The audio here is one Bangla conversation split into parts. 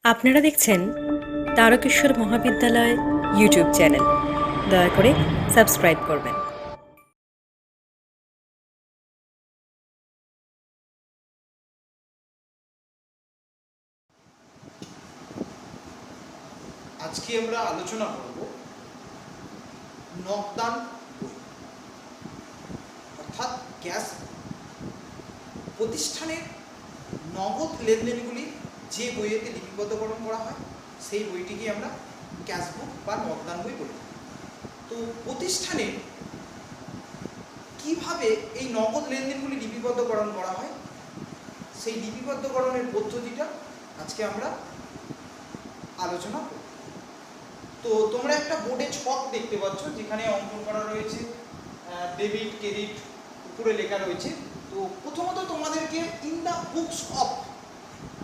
আপনারা দেখছেন তারকেশ্বর মহাবিদ্যালয় ইউটিউব চ্যানেল। দয়া করে সাবস্ক্রাইব করবেন। আজকে আমরা আলোচনা করব নকদান বই অর্থাৎ ক্যাশ প্রতিষ্ঠানের নগদ লেনদেনগুলি যে বইয়েতে লিপিবদ্ধকরণ করা হয় সেই বইটিকে আমরা ক্যাশ বুক বা নকদান বই বলি। তো প্রতিষ্ঠানে কিভাবে এই নগদ লেনদেনগুলি লিপিবদ্ধকরণ করা হয় সেই লিপিবদ্ধকরণের পদ্ধতিটা আজকে আমরা আলোচনা করব। তো তোমরা একটা বোর্ডে ছক দেখতে পাচ্ছ যেখানে অঙ্কন করা রয়েছে ডেবিট ক্রেডিট উপরে লেখা রয়েছে। তো প্রথমত তোমাদেরকে ইন দ্য বুকস অফ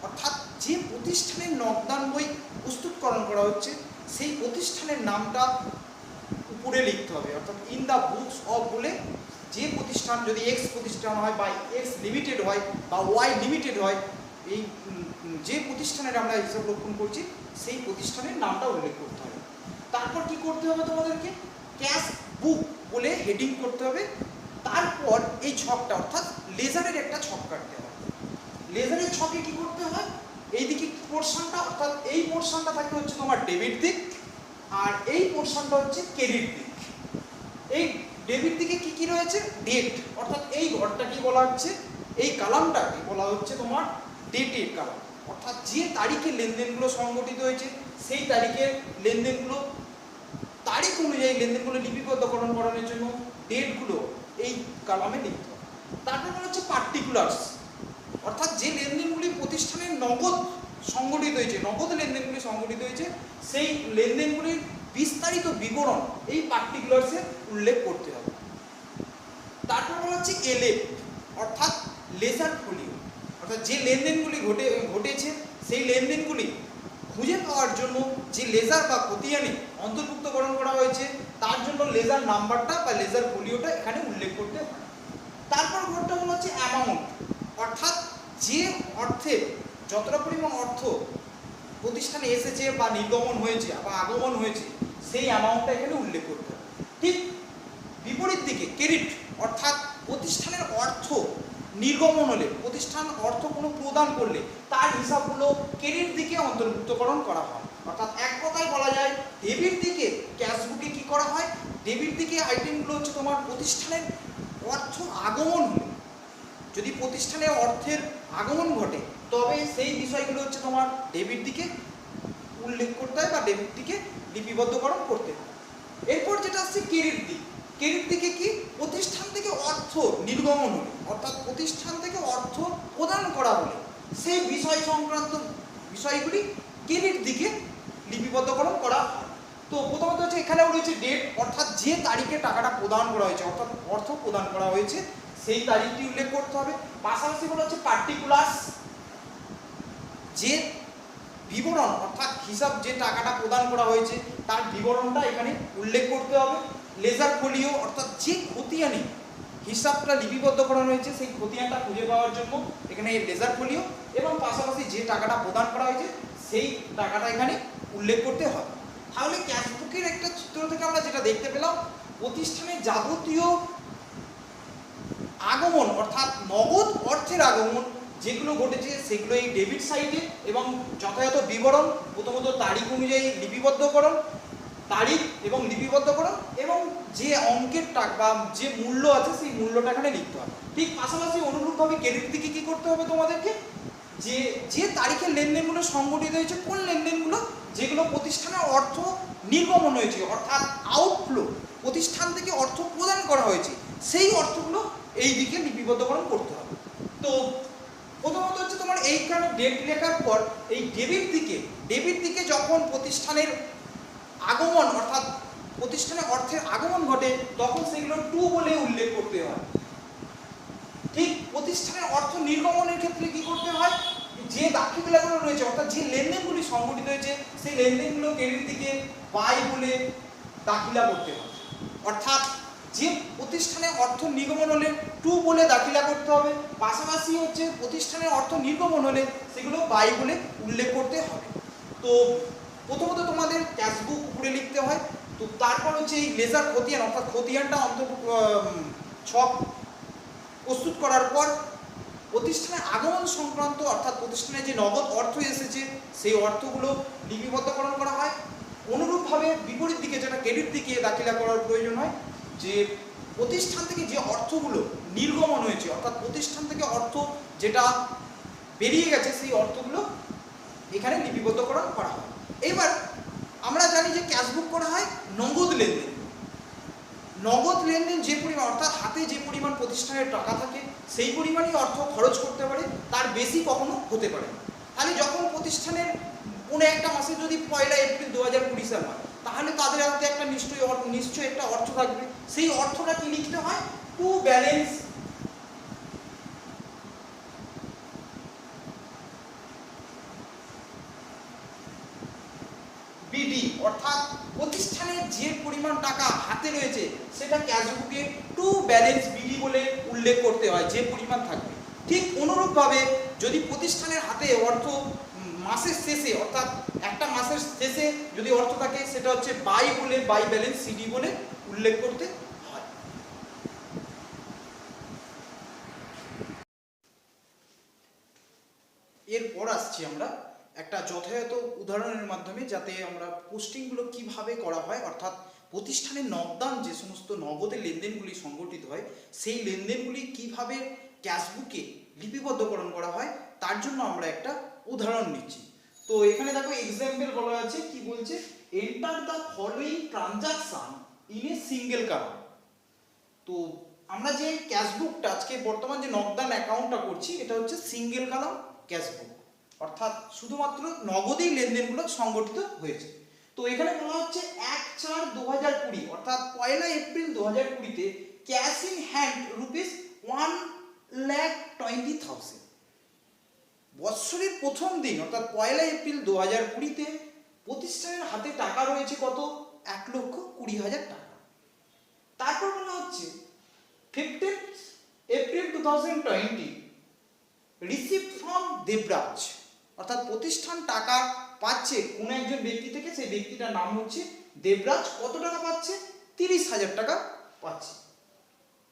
অর্থাৎ যে প্রতিষ্ঠানের নকদান বই প্রস্তুতকরণ করা হচ্ছে সেই প্রতিষ্ঠানের নামটা উপরে লিখতে হবে। অর্থাৎ ইন দ্য বুকস অফ বলে যে প্রতিষ্ঠান, যদি এক্স প্রতিষ্ঠান হয় বা এক্স লিমিটেড হয় বা ওয়াই লিমিটেড হয়, এই যে প্রতিষ্ঠানের আমরা হিসাব রক্ষণ করছি সেই প্রতিষ্ঠানের নামটা উল্লেখ করতে হবে। তারপর কি করতে হবে তোমাদেরকে, ক্যাশ বুক বলে হেডিং করতে হবে। তারপর এই ছকটা অর্থাৎ লেজারের একটা ছক কাটতে হবে। লেজারের ছকে কি করতে হয়, এইদিকে পোর্শনটা অর্থাৎ এই পোর্শনটা থাকে হচ্ছে তোমার ডেবিট দিক আর এই পোর্শনটা হচ্ছে ক্রেডিট দিক। এই ডেবিট দিকে কি কি রয়েছে, ডেট অর্থাৎ এই ঘরটা কি বলা হচ্ছে, এই কালামটাকে বলা হচ্ছে তোমার ডেটের কালাম। অর্থাৎ যে তারিখে লেনদেনগুলো সংগঠিত হয়েছে সেই তারিখের লেনদেনগুলো, তারিখ অনুযায়ী লেনদেনগুলো লিপিবদ্ধকরণ করানোর জন্য ডেটগুলো এই কালামে লিখতে হবে। তারপর হচ্ছে পার্টিকুলার্স অর্থাৎ যে লেনদেনগুলি প্রতিষ্ঠানের নগদ সংগঠিত হয়েছে, নগদ লেনদেনগুলি সংগঠিত হয়েছে সেই লেনদেনগুলির বিস্তারিত বিবরণ এই পার্টিকুলার্সে উল্লেখ করতে হবে। তারপর হচ্ছে এলএফ অর্থাৎ লেজার ফোলিও অর্থাৎ যে লেনদেনগুলি ঘটেছে সেই লেনদেনগুলি খুঁজে পাওয়ার জন্য যে লেজার বা খতিয়ানে অন্তর্ভুক্তকরণ করা হয়েছে তার জন্য লেজার নাম্বারটা বা লেজার ফোলিওটা এখানে উল্লেখ করতে হয়। তারপর ঘরটা হচ্ছে অ্যামাউন্ট অর্থাৎ যে অর্থের যতটা পরিমাণ অর্থ প্রতিষ্ঠানে এসেছে বা নির্গমন হয়েছে বা আগমন হয়েছে সেই অ্যামাউন্টটা এখানে উল্লেখ করতে হবে। ঠিক বিপরীত দিকে ক্রেডিট অর্থাৎ প্রতিষ্ঠানের অর্থ নির্গমন হলে, প্রতিষ্ঠান অর্থ কোনো প্রদান করলে তার হিসাবগুলো ক্রেডিট দিকে অন্তর্ভুক্তকরণ করা হয়। অর্থাৎ এক কথায় বলা যায় ডেবিট দিকে ক্যাশবুকে কি করা হয়, ডেবিট দিকে আইটেমগুলো হচ্ছে তোমার প্রতিষ্ঠানের অর্থ আগমন হলে, যদি প্রতিষ্ঠানে অর্থের আগমন ঘটে তবে সেই বিষয়গুলো হচ্ছে তোমার ডেবিট দিকে উল্লেখ করতে হয় বা ডেবিট দিকে লিপিবদ্ধকরণ করতে হয়। এরপর যেটা আসছে ক্রেডিট দিক, ক্রেডিট দিকে কি প্রতিষ্ঠান থেকে অর্থ নির্গমন হলে অর্থাৎ প্রতিষ্ঠান থেকে অর্থ প্রদান করা হলে সেই বিষয় সংক্রান্ত বিষয়গুলি ক্রেডিট দিকে লিপিবদ্ধকরণ করা হয়। তো প্রথমত হচ্ছে এখানেও রয়েছে ডেট অর্থাৎ যে তারিখে টাকাটা প্রদান করা হয়েছে অর্থাৎ অর্থ প্রদান করা হয়েছে সেই তারিখটি উল্লেখ করতে হবে। পাশাপাশি বলা হচ্ছে পার্টিকুলার্স, যে বিবরণ অর্থাৎ হিসাব যে টাকাটা প্রদান করা হয়েছে তার বিবরণটা এখানে উল্লেখ করতে হবে। লেজার ফোলিও অর্থাৎ যে খতিয়ানে হিসাবটা লিপিবদ্ধ করানো হয়েছে সেই খতিয়ানটা খুঁজে পাওয়ার জন্য এখানে এই লেজার ফোলিও এবং পাশাপাশি যে টাকাটা প্রদান করা হয়েছে সেই টাকাটা এখানে উল্লেখ করতে হবে। তাহলে ক্যাশবুকের একটা চিত্র থেকে আমরা যেটা দেখতে পেলাম, প্রতিষ্ঠানের যাবতীয় আগমন অর্থাৎ নগদ অর্থের আগমন যেগুলো ঘটেছে সেগুলো এই ডেবিট সাইডে এবং যথাযথ বিবরণ, প্রথমত তারিখ অনুযায়ী লিপিবদ্ধকরণ, তারিখ এবং লিপিবদ্ধকরণ এবং যে অঙ্কের টাকা বা যে মূল্য আছে সেই মূল্যটা এখানে লিখতে হবে। ঠিক পাশাপাশি অনুরূপভাবে ক্রেডিট দিকে কী করতে হবে তোমাদেরকে, যে যে তারিখের লেনদেনগুলো সংগঠিত হয়েছে কোন লেনদেনগুলো যেগুলো প্রতিষ্ঠানের অর্থ নির্গমন হয়েছে অর্থাৎ আউটফ্লো, প্রতিষ্ঠান থেকে অর্থ প্রদান করা হয়েছে সেই অর্থগুলো এই দিকে লিপিবদ্ধকরণ করতে হবে। তো প্রথমত হচ্ছে তোমার এইখানে ডেট লেখার পর এই ডেবিট দিকে যখন প্রতিষ্ঠানের আগমন অর্থাৎ প্রতিষ্ঠানে অর্থের আগমন ঘটে তখন সেগুলো টু বলে উল্লেখ করতে হয়। ঠিক প্রতিষ্ঠানের অর্থ নির্গমনের ক্ষেত্রে কি করতে হয়, যে দাখিলাগুলো রয়েছে অর্থাৎ যে লেনদেনগুলি সংগঠিত হয়েছে সেই লেনদেনগুলো ক্রেডিট দিকে বাই বলে দাখিলা করতে হয়। অর্থাৎ যে প্রতিষ্ঠানে অর্থ নির্গমন হলে টু বলে দাখিলা করতে হবে, পাশাপাশি হচ্ছে প্রতিষ্ঠানের অর্থ নির্গমন হলে সেগুলো বাই বলে উল্লেখ করতে হবে। তো প্রথমত তোমাদের ক্যাশবুক উপরে লিখতে হয়, তো তারপর হচ্ছে এই লেজার খতিয়ান অর্থাৎ খতিয়ানটা ছক প্রস্তুত করার পর প্রতিষ্ঠানের আগমন সংক্রান্ত অর্থাৎ প্রতিষ্ঠানে যে নগদ অর্থ এসেছে সেই অর্থগুলো লিপিবদ্ধকরণ করা হয়। অনুরূপভাবে বিপরীত দিকে যেটা ক্রেডিট দিকে দাখিলা করার প্রয়োজন হয়, যে প্রতিষ্ঠান থেকে যে অর্থগুলো নির্গমন হয়েছে অর্থাৎ প্রতিষ্ঠান থেকে অর্থ যেটা বেরিয়ে গেছে সেই অর্থগুলো এখানে লিপিবদ্ধকরণ করা হয়। এবার আমরা জানি যে ক্যাশবুক করা হয় নগদ লেনদেন। নগদ লেনদেন যে পরিমাণ অর্থাৎ হাতে যে পরিমাণ প্রতিষ্ঠানের টাকা থাকে সেই পরিমাণই অর্থ খরচ করতে পারে, তার বেশি কখনো হতে পারে না। তাহলে যখন প্রতিষ্ঠানের কোনো একটা মাসে যদি 1 এপ্রিল 2020 সাল হয়, তাহলে তাদের হাতে একটা নিশ্চয়ই একটা অর্থ থাকবে। সেই অর্থটা কি লিখতে হয়? টু ব্যালেন্স বিডি, অর্থাৎ প্রতিষ্ঠানের যে পরিমাণ টাকা হাতে রয়েছে সেটা ক্যাশবুকে টু ব্যালেন্স বিডি বলে উল্লেখ করতে হয়, যে পরিমাণ থাকবে। ঠিক অনুরূপভাবে যদি প্রতিষ্ঠানের হাতে অর্থ মাসের শেষে অর্থাৎ একটা মাসের শেষে যদি অর্থ থাকে সেটা হচ্ছে বাই ব্যালেন্স সিডি বলে উল্লেখ করতে হয়। এরপর আসছি আমরা একটা যথাযথ উদাহরণের মাধ্যমে, যাতে আমরা পোস্টিংগুলো কিভাবে করা হয় অর্থাৎ প্রতিষ্ঠানের নগদান যে সমস্ত নগদের লেনদেনগুলি সংগঠিত হয় সেই লেনদেনগুলি কিভাবে ক্যাশবুকে লিপিবদ্ধকরণ করা হয় তার জন্য আমরা একটা উদাহরণ নিচ্ছি। তো এখানে দেখো এক্সাম্পল বলা আছে, কি বলছে, enter the following transaction in a single column. তো আমরা যে ক্যাশবুকটা আজকে বর্তমান যে নগদান অ্যাকাউন্টটা করছি এটা হচ্ছে সিঙ্গেল কালাম ক্যাশবুক, অর্থাৎ শুধুমাত্র নগদেই লেনদেনগুলো সংগঠিত হয়েছে। তো এখানে বলা হচ্ছে 1/4/2020 অর্থাৎ 1 এপ্রিল 2020-তে ক্যাশ ইন হ্যান্ড ₹1,20,000। বৎসরের প্রথম দিন অর্থাৎ 1 এপ্রিল 2020-তে প্রতিষ্ঠানের হাতে টাকা রয়েছে কত? 1,20,000 টাকা। তারপর বলা হচ্ছে 15 এপ্রিল 2020 রিসিভড ফ্রম দেবরাজ, অর্থাৎ প্রতিষ্ঠান টাকা পাচ্ছে কোন একজন ব্যক্তি থেকে, সেই ব্যক্তিটার নাম হচ্ছে দেবরাজ। কত টাকা পাচ্ছে? 30,000 টাকা পাচ্ছে।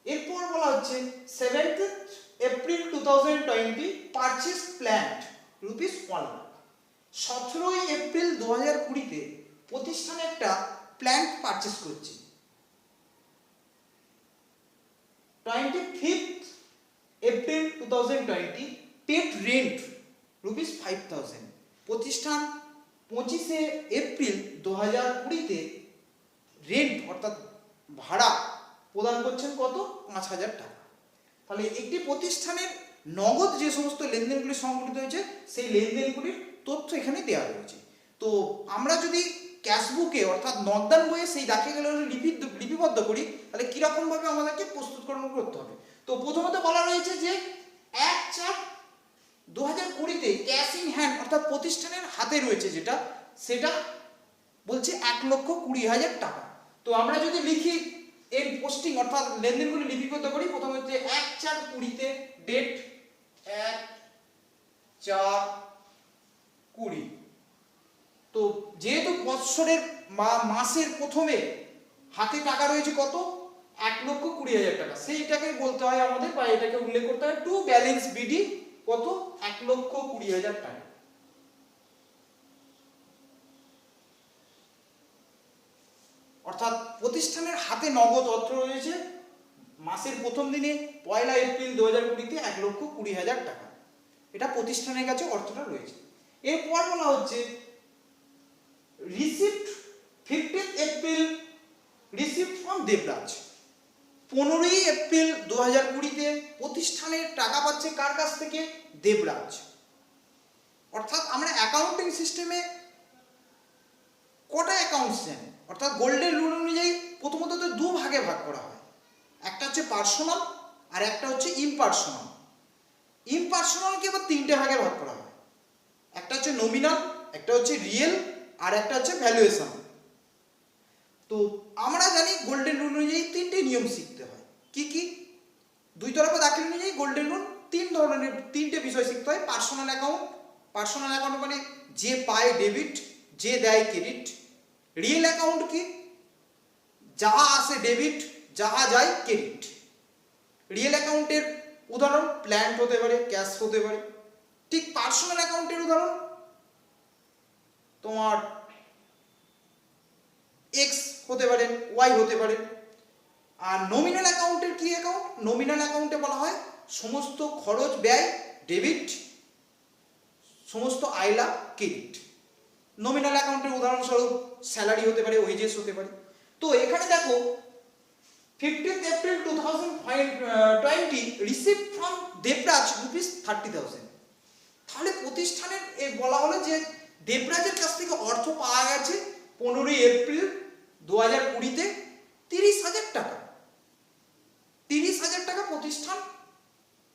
এরপর বলা হচ্ছে 7 April 2020 purchase plant ₹1 lakh. 17 April 2020-তে প্রতিষ্ঠানে একটা প্ল্যান্ট পারচেজ করছে। 25 এপ্রিল 2020 পেড রেন্ট ₹5,000। প্রতিষ্ঠান 25 এপ্রিল 2020-তে রেন্ট অর্থাৎ ভাড়া প্রদান করছেন কত? 5,000 টাকা। তাহলে একটি প্রতিষ্ঠানের নগদ যে সমস্ত লেনদেনগুলি সংগঠিত হয়েছে সেই লেনদেনগুলির তথ্য এখানে দেওয়া রয়েছে। তো আমরা যদি ক্যাশবুকে অর্থাৎ নগদান বইয়ে সেই দাখিলাগুলো লিপিবদ্ধ করি তাহলে কীরকমভাবে আমাদেরকে প্রস্তুতকরণ করতে হবে। তো প্রথমত বলা রয়েছে যে 1/4/2020-তে ক্যাশ ইন হ্যান্ড অর্থাৎ প্রতিষ্ঠানের হাতে রয়েছে যেটা, সেটা বলছে 1,20,000 টাকা। তো আমরা যদি লিখি এর পোস্টিং অর্থাৎ লেনদেনগুলি লিপিবদ্ধ করি, প্রথমে হচ্ছে 1/4/20-তে ডেট 1/4/20। তো যেহেতু বৎসরের মাসের প্রথমে হাতে টাকা রয়েছে কত? 1,20,000 টাকা, সেইটাকে বলতে হয় আমাদের বা এটাকে উল্লেখ করতে হয় টু ব্যালেন্স বিডি কত? 1,20,000 টাকা। অর্থাৎ প্রতিষ্ঠানের হাতে নগদ অর্থ রয়েছে মাসের প্রথম দিনে 1 এপ্রিল 2020-তে 1,20,000 টাকা। এটা প্রতিষ্ঠানের কাছে অর্থটা রয়েছে। এরপর বলা হচ্ছে received 15 April received from Debraj. 15 April 2020-তে প্রতিষ্ঠানের টাকা পাচ্ছে কার কাছ থেকে? দেবরাজ। অর্থাৎ আমরা অ্যাকাউন্টিং সিস্টেমে কটা অ্যাকাউন্টস জানি, অর্থাৎ গোল্ডেন রুল অনুযায়ী প্রথমত তো 2 ভাগে ভাগ করা হয়, একটা হচ্ছে পার্সোনাল আর একটা হচ্ছে ইমপার্সোনাল। ইমপার্সোনালকে আবার 3টে ভাগে ভাগ করা হয়, একটা হচ্ছে নমিনাল, একটা হচ্ছে রিয়েল আর একটা হচ্ছে ভ্যালুয়েশন। তো আমরা জানি গোল্ডেন রুল অনুযায়ী 3টে নিয়ম শিখতে হয়। কি কি? 2 তরফা দাখিল অনুযায়ী গোল্ডেন রুল 3টে বিষয় শিখতে হয়। পার্সোনাল অ্যাকাউন্ট মানে যে পায় ডেবিট, যে দেয় ক্রেডিট। রিয়েল অ্যাকাউন্ট কি? যাহা আসে ডেবিট, যাহা যায় ক্রেডিট। রিয়েল অ্যাকাউন্টের উদাহরণ প্ল্যান্ট হতে পারে, ক্যাশ হতে পারে। ঠিক পার্সোনাল অ্যাকাউন্টের উদাহরণ তোমার এক্স হতে পারে, ওয়াই হতে পারে। আর নমিনাল অ্যাকাউন্টের কি অ্যাকাউন্ট? নমিনাল অ্যাকাউন্টে বলা হয় সমস্ত খরচ ব্যয় ডেবিট, সমস্ত আয় লাভ ক্রেডিট। নমিনাল অ্যাকাউন্টের উদাহরণস্বরূপ স্যালারি হতে পারে, ওয়েজেস হতে পারে। তো এখানে দেখো 15th April 2020 received from Debraj ₹30,000। তাহলে প্রতিষ্ঠানের বলা হলো যে দেবরাজের কাছ থেকে অর্থ পাওয়া গেছে 15ই এপ্রিল 2020-তে 30,000 টাকা। 30,000 টাকা প্রতিষ্ঠান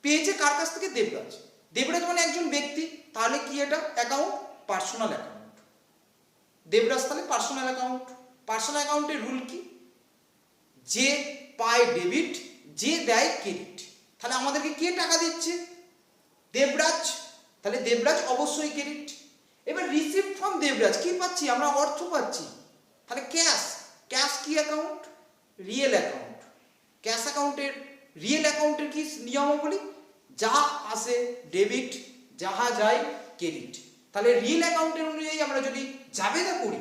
পেয়েছে কার কাছ থেকে? দেবরাজ। দেবরাজ মানে একজন ব্যক্তি, তাহলে কি এটা? Account, personal account. দেবরাজ তাহলে পার্সোনাল অ্যাকাউন্ট। পার্সোনাল অ্যাকাউন্টের রুল কি? যে পায় ডেবিট, যে দেয় ক্রেডিট। তাহলে আমাদেরকে কে টাকা দিচ্ছে? দেবরাজ। তাহলে দেবরাজ অবশ্যই ক্রেডিট। এবার রিসিভ ফ্রম দেবরাজ কি পাচ্ছি? আমরা অর্থ পাচ্ছি। তাহলে ক্যাশ। ক্যাশ কি অ্যাকাউন্ট? Real account. ক্যাশ অ্যাকাউন্টের রিয়েল অ্যাকাউন্টের কি নিয়মাবলী? যা আসে ডেবিট, যাহা যায় ক্রেডিট। তাহলে রিয়েল অ্যাকাউন্টের অনুযায়ী আমরা যদি জাবেদা করি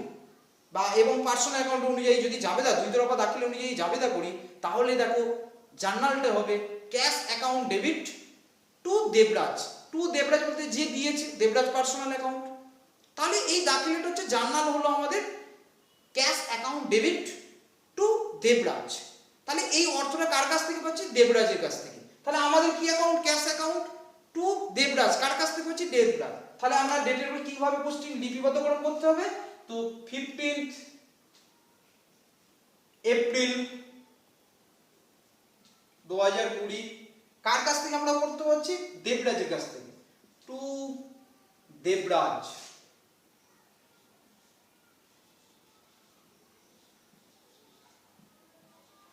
বা এবং পার্সোনাল অ্যাকাউন্ট অনুযায়ী যদি জাবেদা, দুই তরফা দাখিল অনুযায়ী জাবেদা করি, তাহলে দেখো জার্নালটা হবে cash account debit to Debraj. To Debraj বলতে যে দিয়েছে, দেবরাজ পার্সোনাল অ্যাকাউন্ট। তাহলে এই দাখিলটা হচ্ছে জার্নাল হলো আমাদের cash account debit to Debraj. তাহলে এই অর্থটা কার কাছ থেকে পাচ্ছি? দেবরাজের কাছ থেকে। তাহলে আমাদের কি account? Cash account to Debraj. কার কাছ থেকে পাচ্ছি? দেবরাজ। তাহলে আমরা ডেটের উপর কিভাবে পোস্টিং লিপিবদ্ধকরণ করতে হবে? তো 15th এপ্রিল 2020 কার কাছ থেকে আমরা করতে পারছি? দেবরাজের কাছ থেকে। টু দেবরাজ।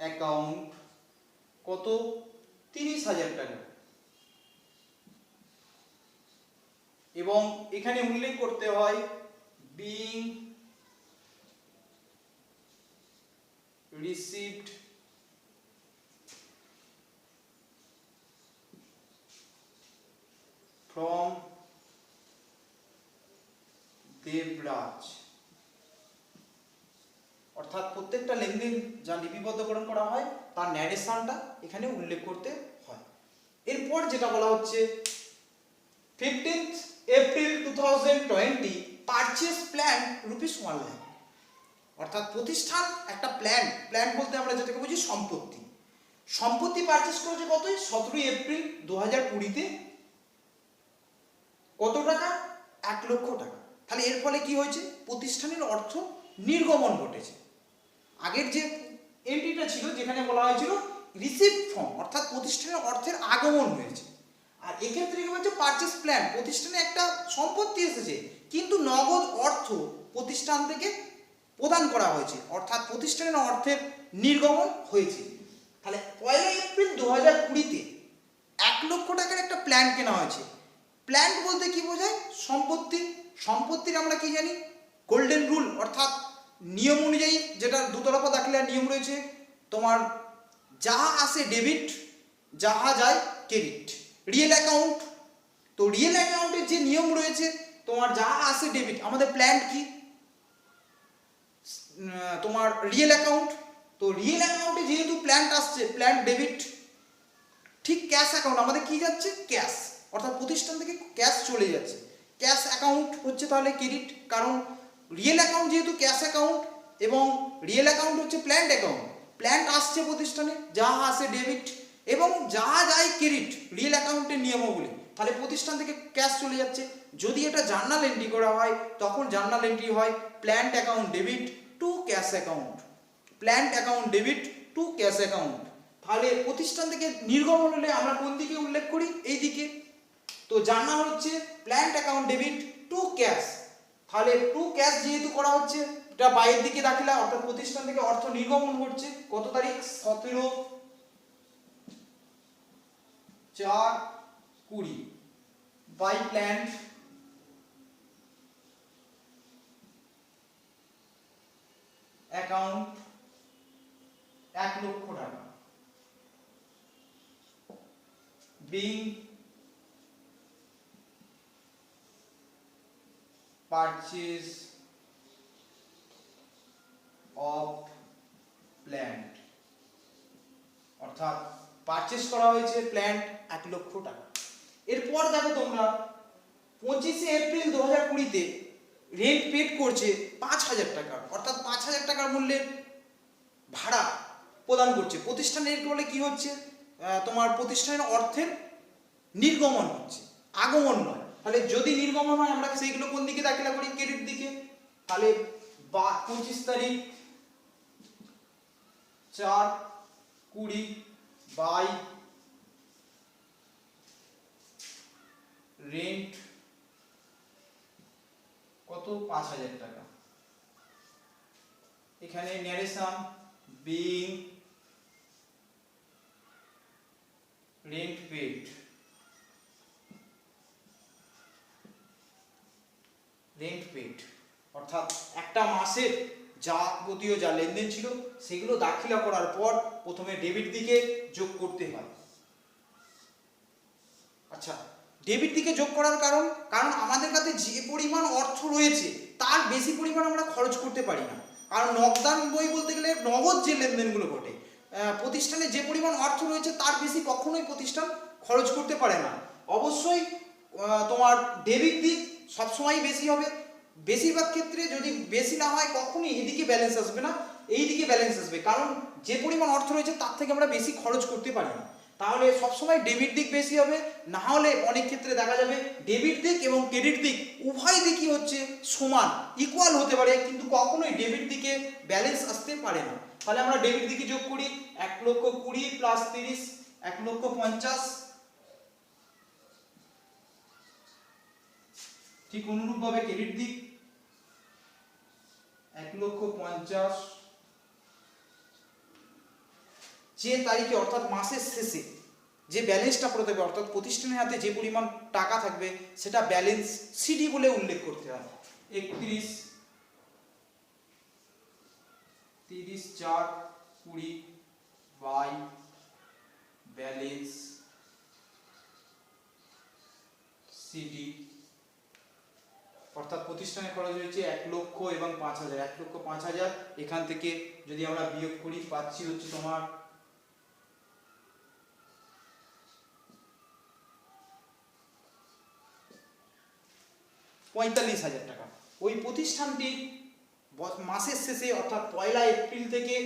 অ্যাকাউন্ট কত? 30,000 টাকা। এবং এখানে উল্লেখ করতে হয় বিং received from দেবরাজ। অর্থাৎ প্রত্যেকটা লেনদেন যা লিপিবদ্ধকরণ করা হয় তার ন্যারেশনটা এখানে উল্লেখ করতে হয়। এরপর যেটা বলা হচ্ছে 15th April 2020 purchase plan ₹1 lakh. অর্থাৎ প্রতিষ্ঠান একটা প্ল্যান বলতে আমরা যেটাকে বুঝি সম্পত্তি। সম্পত্তি পারচেজ করেছে কতই? 17 এপ্রিল 2020-তে। কত টাকা? 1 লক্ষ টাকা। তাহলে এর ফলে কি হয়েছে? প্রতিষ্ঠানের অর্থ নির্গমন ঘটেছে। আগের যে এন্ট্রিটা ছিল যেখানে বলা হয়েছিল রিসিভ ফ্রম, অর্থাৎ প্রতিষ্ঠানের অর্থের আগমন হয়েছে। আর এক্ষেত্রে কি হচ্ছে? পারচেজ প্ল্যান, প্রতিষ্ঠানে একটা সম্পত্তি এসেছে কিন্তু নগদ অর্থ প্রতিষ্ঠান থেকে প্রদান করা হয়েছে, অর্থাৎ প্রতিষ্ঠানের অর্থের নির্গমন হয়েছে। তাহলে 1 এপ্রিল 2020-তে 1 লক্ষ টাকার একটা প্ল্যান কেনা হয়েছে। প্ল্যান বলতে কি বোঝায়? সম্পত্তি। সম্পত্তির আমরা কি জানি? গোল্ডেন রুল, অর্থাৎ নিয়ম অনুযায়ী যেটা দুতরফা দাখিলার নিয়ম রয়েছে, তোমার যাহা আসে ডেবিট, যাহা যায় ক্রেডিট। রিয়েল অ্যাকাউন্ট, তো রিয়েল অ্যাকাউন্টের যে নিয়ম রয়েছে তোমার যাহা আসে ডেবিট, আমাদের প্ল্যান কি? তোমার রিয়েল অ্যাকাউন্ট। তো রিয়েল অ্যাকাউন্টে যেহেতু প্ল্যান্ট আসছে, প্ল্যান্ট ডেবিট। ঠিক ক্যাশ অ্যাকাউন্ট আমাদের কি যাচ্ছে? ক্যাশ, অর্থাৎ প্রতিষ্ঠান থেকে ক্যাশ চলে যাচ্ছে। ক্যাশ অ্যাকাউন্ট হচ্ছে তাহলে ক্রেডিট, কারণ রিয়েল অ্যাকাউন্ট যেহেতু ক্যাশ অ্যাকাউন্ট এবং রিয়েল অ্যাকাউন্ট হচ্ছে প্ল্যান্ট অ্যাকাউন্ট। প্ল্যান্ট আসছে প্রতিষ্ঠানে, যাহা আসে ডেবিট এবং যাহা যায় ক্রেডিট, রিয়েল অ্যাকাউন্টের নিয়মাবলী। তাহলে প্রতিষ্ঠান থেকে ক্যাশ চলে যাচ্ছে। যদি এটা জার্নাল এন্ট্রি করা হয় তখন জার্নাল এন্ট্রি হয় plant account debit two cash account. Plant account debit two cash account. তাহলে প্রতিষ্ঠান থেকে নির্গমন হলে আমরা কোন দিকে উল্লেখ করি? এই দিকে। তো জার্নাল হচ্ছে plant account debit two cash. তাহলে টু ক্যাশ যেহেতু করা হচ্ছে, এটা বাইরের দিকে দাখিলা, অর্থাৎ প্রতিষ্ঠান থেকে অর্থ নির্গমন করছে। কত তারিখ? 17/4/20 বাই প্ল্যান্ট অ্যাকাউন্ট 1 লক্ষ টাকা, বিং পারচেজ অফ প্ল্যান্ট, অর্থাৎ পারচেজ করা হয়েছে প্ল্যান্ট 1 লক্ষ টাকা। এরপর দেখো তোমরা 25 এপ্রিল 2020-তে রেন্ট পেড করছে 5,000 টাকা, অর্থাৎ 5,000 টাকার মূল্যের ভাড়া প্রদান করছে। প্রতিষ্ঠানের ফলে কি হচ্ছে, তোমার প্রতিষ্ঠানের অর্থের নির্গমন হচ্ছে, আগমন নয়। তাহলে যদি নির্গমন হয় আমরা সেইগুলো কোন দিকে দাখিলা করি, ক্রেডিট দিকে। তাহলে 25 তারিখ 4/20 বাই রেন্ট কত, 5,000 টাকা। এখানে ন্যারেশন বিং রেন্ট পেড, অর্থাৎ একটা মাসের যাবতীয় যা লেনদেন ছিল সেগুলো দাখিলা করার পর প্রথমে ডেবিট দিকে যোগ করতে হয়। আচ্ছা, ডেবিট দিকে যোগ করার কারণ আমাদের কাছে যে পরিমাণ অর্থ রয়েছে তার বেশি পরিমাণ আমরা খরচ করতে পারি না। কারণ নগদান বই বলতে গেলে নগদ যে লেনদেনগুলো ঘটে, প্রতিষ্ঠানে যে পরিমাণ অর্থ রয়েছে তার বেশি কখনোই প্রতিষ্ঠান খরচ করতে পারে না। অবশ্যই তোমার ডেবিট দিক সবসময় বেশি হবে। বেশিরভাগ ক্ষেত্রে যদি বেশি না হয় কখনোই এদিকে ব্যালেন্স আসবে না, এই দিকে ব্যালেন্স আসবে। কারণ যে পরিমাণ অর্থ রয়েছে তার থেকে আমরা বেশি খরচ করতে পারি না। তাহলে সবসময় ডেবিট দিক বেশি হবে। না হলে অনেক ক্ষেত্রে দেখা যাবে ডেবিট দিক এবং ক্রেডিট দিক উভয় দিকই হচ্ছে সমান, ইকুয়াল হতে পারে, কিন্তু কখনোই ডেবিট দিকে ব্যালেন্স আসতে পারে না। তাহলে আমরা ডেবিট দিকে যোগ করি 1,20,000 প্লাস 30 1,50,000। ঠিক অনুরূপভাবে ক্রেডিট দিক 1,50,000 যে তারিখে অর্থাৎ মাসের শেষে যে ব্যালেন্সটা পড়ে থাকবে, অর্থাৎ প্রতিষ্ঠানের হাতে যে পরিমাণ টাকা থাকবে সেটা ব্যালেন্স সিডি বলে উল্লেখ করতে হয়। 31/30/4/20 বাই ব্যালেন্স সিডি, অর্থাৎ প্রতিষ্ঠানের খরচ হয়েছে 1 লক্ষ এবং 5,000। 1,05,000 এখান থেকে যদি আমরা বিয়োগ করি পাচ্ছি হচ্ছে তোমার 45,000 টাকা। ওই প্রতিষ্ঠানটি মাসের শেষে অর্থাৎ 1 এপ্রিল থেকে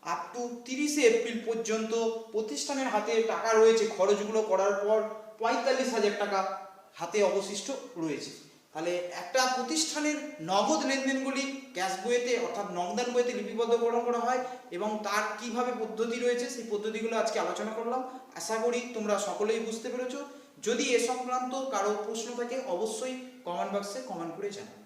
আপ টু 30 এপ্রিল পর্যন্ত প্রতিষ্ঠানের হাতে টাকা রয়েছে, খরচগুলো করার পর 45,000 টাকা হাতে অবশিষ্ট রয়েছে। তাহলে একটা প্রতিষ্ঠানের নগদ লেনদেনগুলি ক্যাশ বইতে অর্থাৎ নগদান বইতে লিপিবদ্ধকরণ করা হয় এবং তার কিভাবে পদ্ধতি রয়েছে সেই পদ্ধতিগুলো আজকে আলোচনা করলাম। আশা করি তোমরা সকলেই বুঝতে পেরেছো। যদি এ সংক্রান্ত কারো প্রশ্ন থাকে অবশ্যই কমেন্ট বক্সে কমেন্ট করে জানাও।